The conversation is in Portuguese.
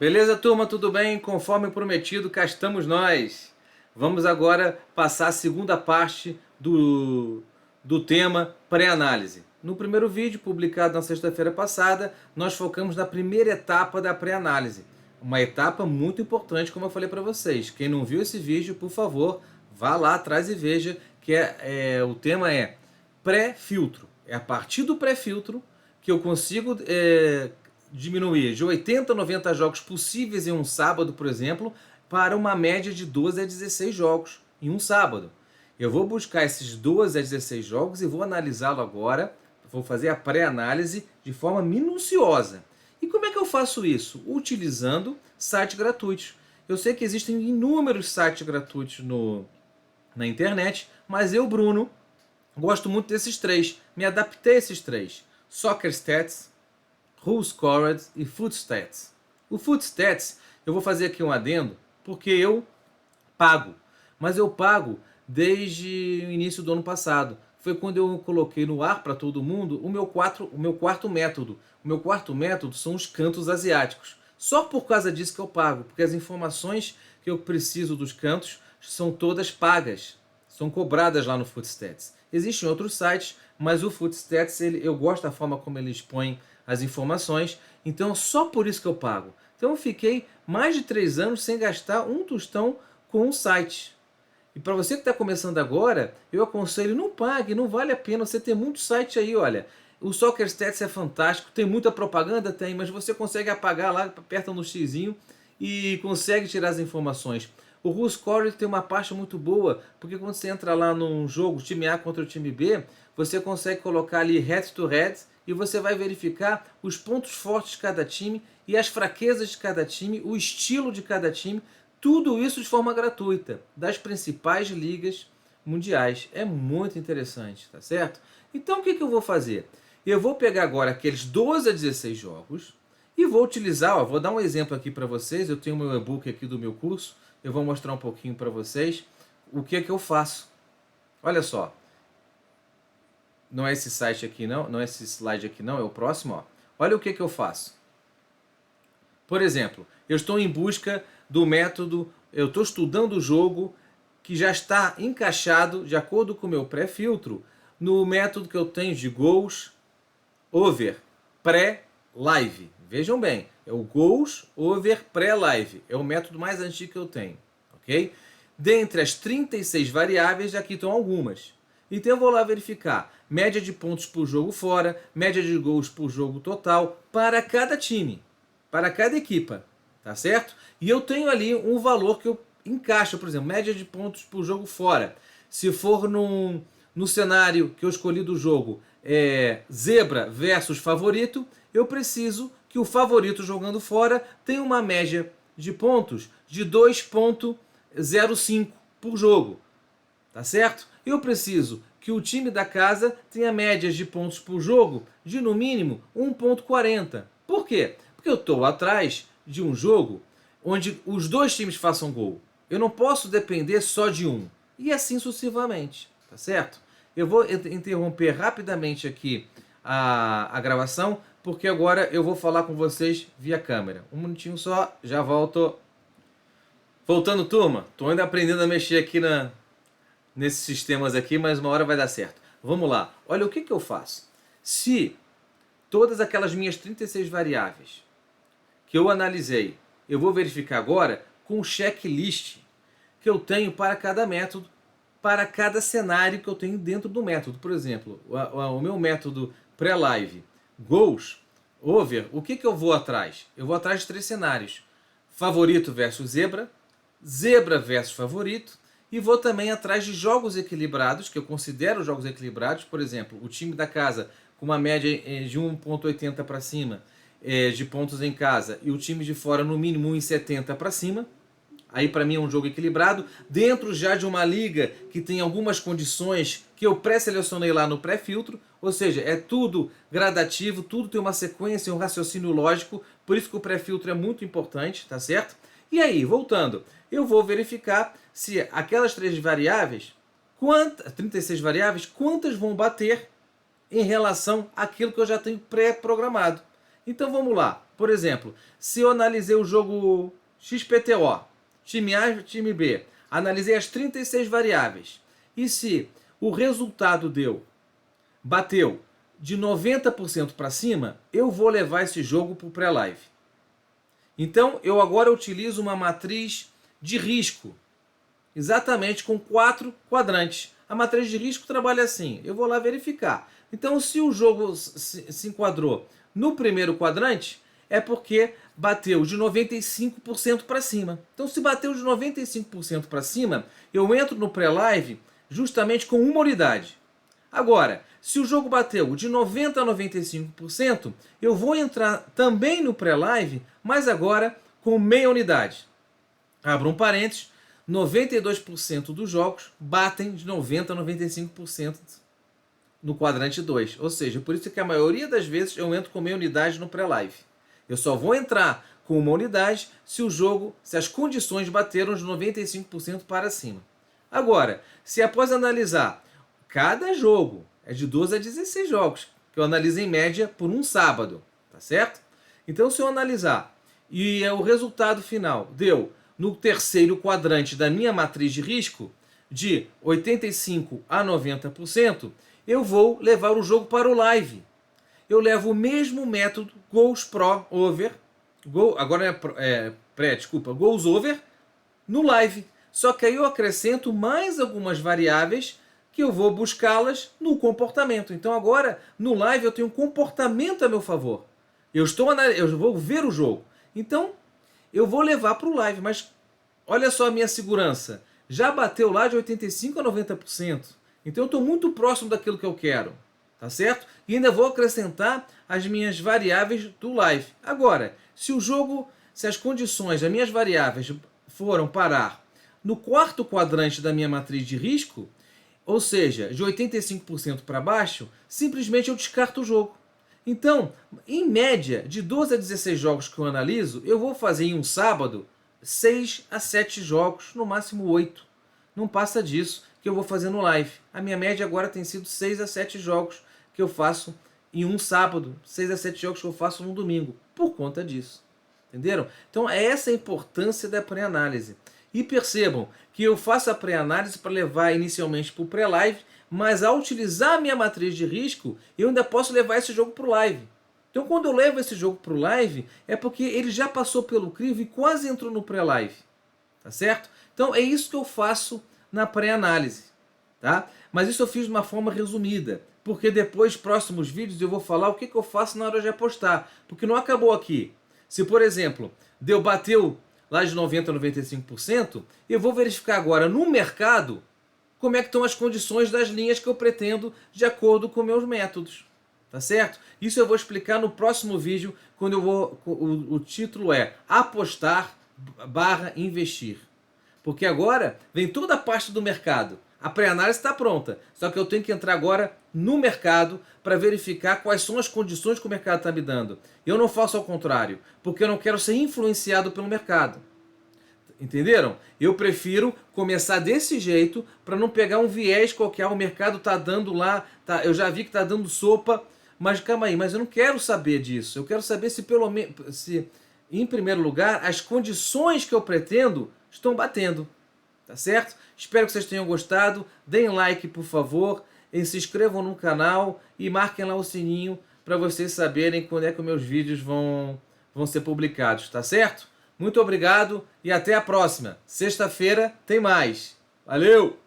Beleza, turma? Tudo bem? Conforme prometido, cá estamos nós. Vamos agora passar a segunda parte do tema pré-análise. No primeiro vídeo, publicado na sexta-feira passada, nós focamos na primeira etapa da pré-análise. Uma etapa muito importante, como eu falei para vocês. Quem não viu esse vídeo, por favor, vá lá atrás e veja que o tema é pré-filtro. É a partir do pré-filtro que eu consigo diminuir de 80 a 90 jogos possíveis em um sábado, por exemplo, para uma média de 12 a 16 jogos em um sábado. Eu vou buscar esses 12 a 16 jogos e vou analisá-lo agora, vou fazer a pré-análise de forma minuciosa. E como é que eu faço isso? Utilizando sites gratuitos. Eu sei que existem inúmeros sites gratuitos na internet, mas eu, Bruno, gosto muito desses três. Me adaptei a esses três. SoccerStats, WhoScored e FootStats. O FootStats, eu vou fazer aqui um adendo, porque eu pago. Mas eu pago desde o início do ano passado. Foi quando eu coloquei no ar para todo mundo o meu quarto método. O meu quarto método são os cantos asiáticos. Só por causa disso que eu pago, porque as informações que eu preciso dos cantos são todas pagas, são cobradas lá no FootStats. Existem outros sites, mas o FootStats, eu gosto da forma como ele expõe as informações, então só por isso que eu pago. Então eu fiquei mais de 3 anos sem gastar um tostão com um site. E para você que está começando agora, eu aconselho, não pague, não vale a pena, você tem muito site aí, olha. O SoccerStats é fantástico, tem muita propaganda? Tem, mas você consegue apagar lá, aperta no xizinho e consegue tirar as informações. O WhoScored tem uma parte muito boa, porque quando você entra lá num jogo, time A contra o time B, você consegue colocar ali head to head e você vai verificar os pontos fortes de cada time e as fraquezas de cada time, o estilo de cada time, tudo isso de forma gratuita, das principais ligas mundiais. É muito interessante, tá certo? Então o que eu vou fazer? Eu vou pegar agora aqueles 12 a 16 jogos e vou utilizar, vou dar um exemplo aqui para vocês, eu tenho meu e-book aqui do meu curso, eu vou mostrar um pouquinho para vocês o que eu faço. Olha só, não é esse site aqui não, não é esse slide aqui não, é o próximo, ó. Olha o que eu faço. Por exemplo, eu estou em busca do método, eu estou estudando o jogo que já está encaixado, de acordo com o meu pré-filtro, no método que eu tenho de gols over pré-live. Vejam bem, é o gols over pré-live. É o método mais antigo que eu tenho, ok? Dentre as 36 variáveis, aqui estão algumas. Então eu vou lá verificar média de pontos por jogo fora, média de gols por jogo total, para cada time, para cada equipa, tá certo? E eu tenho ali um valor que eu encaixo, por exemplo, média de pontos por jogo fora. Se for no cenário que eu escolhi do jogo, zebra versus favorito, eu preciso que o favorito jogando fora tenha uma média de pontos de 2,05 por jogo, tá certo? Eu preciso que o time da casa tenha médias de pontos por jogo de no mínimo 1,40. Por quê? Porque eu estou atrás de um jogo onde os dois times façam gol. Eu não posso depender só de um. E assim sucessivamente, tá certo? Eu vou interromper rapidamente aqui a gravação, porque agora eu vou falar com vocês via câmera. Um minutinho só, já volto. Voltando, turma. Estou ainda aprendendo a mexer aqui nesses sistemas aqui, mas uma hora vai dar certo. Vamos lá. Olha o que eu faço. Se todas aquelas minhas 36 variáveis que eu analisei, eu vou verificar agora com o checklist que eu tenho para cada método, para cada cenário que eu tenho dentro do método. Por exemplo, o meu método pré-live, goals, over, o que eu vou atrás? Eu vou atrás de 3 cenários. Favorito versus zebra, zebra versus favorito, e vou também atrás de jogos equilibrados, que eu considero jogos equilibrados. Por exemplo, o time da casa com uma média de 1,80 para cima de pontos em casa, e o time de fora no mínimo 1,70 para cima. Aí para mim é um jogo equilibrado, dentro já de uma liga que tem algumas condições que eu pré-selecionei lá no pré-filtro, ou seja, é tudo gradativo, tudo tem uma sequência, um raciocínio lógico, por isso que o pré-filtro é muito importante, tá certo? E aí, voltando, eu vou verificar se aquelas 3 variáveis, 36 variáveis, quantas vão bater em relação àquilo que eu já tenho pré-programado. Então vamos lá. Por exemplo, se eu analisei o jogo XPTO, time A e time B, analisei as 36 variáveis, e se o resultado bateu de 90% para cima, eu vou levar esse jogo para o pré-live. Então eu agora utilizo uma matriz de risco, exatamente com 4 quadrantes. A matriz de risco trabalha assim, eu vou lá verificar. Então se o jogo se enquadrou no primeiro quadrante, é porque bateu de 95% para cima. Então se bateu de 95% para cima, eu entro no pré-live justamente com uma unidade. Agora, se o jogo bateu de 90% a 95%, eu vou entrar também no pré-live, mas agora com meia unidade. Abro um parênteses, 92% dos jogos batem de 90% a 95% no quadrante 2. Ou seja, por isso que a maioria das vezes eu entro com meia unidade no pré-live. Eu só vou entrar com uma unidade se as condições bateram de 95% para cima. Agora, se após analisar cada jogo, é de 12 a 16 jogos, que eu analiso em média por um sábado, tá certo? Então se eu analisar e o resultado final deu no terceiro quadrante da minha matriz de risco, de 85% a 90%, eu vou levar o jogo para o live. Eu levo o mesmo método Goals Pro Over, Goals Over, no live. Só que aí eu acrescento mais algumas variáveis que eu vou buscá-las no comportamento. Então agora, no live, eu tenho um comportamento a meu favor. Eu vou ver o jogo. Então, eu vou levar para o live. Mas olha só a minha segurança. Já bateu lá de 85% a 90%. Então eu estou muito próximo daquilo que eu quero. Tá certo? E ainda vou acrescentar as minhas variáveis do live. Agora, se as condições das minhas variáveis foram parar no quarto quadrante da minha matriz de risco, ou seja, de 85% para baixo, simplesmente eu descarto o jogo. Então, em média, de 12 a 16 jogos que eu analiso, eu vou fazer em um sábado 6 a 7 jogos, no máximo 8. Não passa disso que eu vou fazer no live. A minha média agora tem sido 6 a 7 jogos que eu faço em um sábado, 6 a 7 jogos que eu faço no domingo, por conta disso. Entenderam? Então, é essa a importância da pré-análise. E percebam que eu faço a pré-análise para levar inicialmente para o pré-live, mas ao utilizar a minha matriz de risco, eu ainda posso levar esse jogo para o live. Então quando eu levo esse jogo para o live, é porque ele já passou pelo crivo e quase entrou no pré-live. Tá certo? Então é isso que eu faço na pré-análise. Tá? Mas isso eu fiz de uma forma resumida, porque depois, próximos vídeos, eu vou falar o que eu faço na hora de apostar. Porque não acabou aqui. Se, por exemplo, bateu lá de 90% a 95%, eu vou verificar agora no mercado como é que estão as condições das linhas que eu pretendo de acordo com meus métodos. Tá certo? Isso eu vou explicar no próximo vídeo, quando o título é Apostar/Investir. Porque agora vem toda a parte do mercado. A pré-análise está pronta, só que eu tenho que entrar agora no mercado para verificar quais são as condições que o mercado está me dando. Eu não faço ao contrário, porque eu não quero ser influenciado pelo mercado. Entenderam? Eu prefiro começar desse jeito para não pegar um viés qualquer. O mercado está dando lá, eu já vi que está dando sopa, mas calma aí, mas eu não quero saber disso. Eu quero saber se pelo menos, em primeiro lugar, as condições que eu pretendo estão batendo. Tá certo? Espero que vocês tenham gostado. Deem like, por favor. E se inscrevam no canal e marquem lá o sininho para vocês saberem quando é que os meus vídeos vão ser publicados. Tá certo? Muito obrigado e até a próxima. Sexta-feira tem mais. Valeu!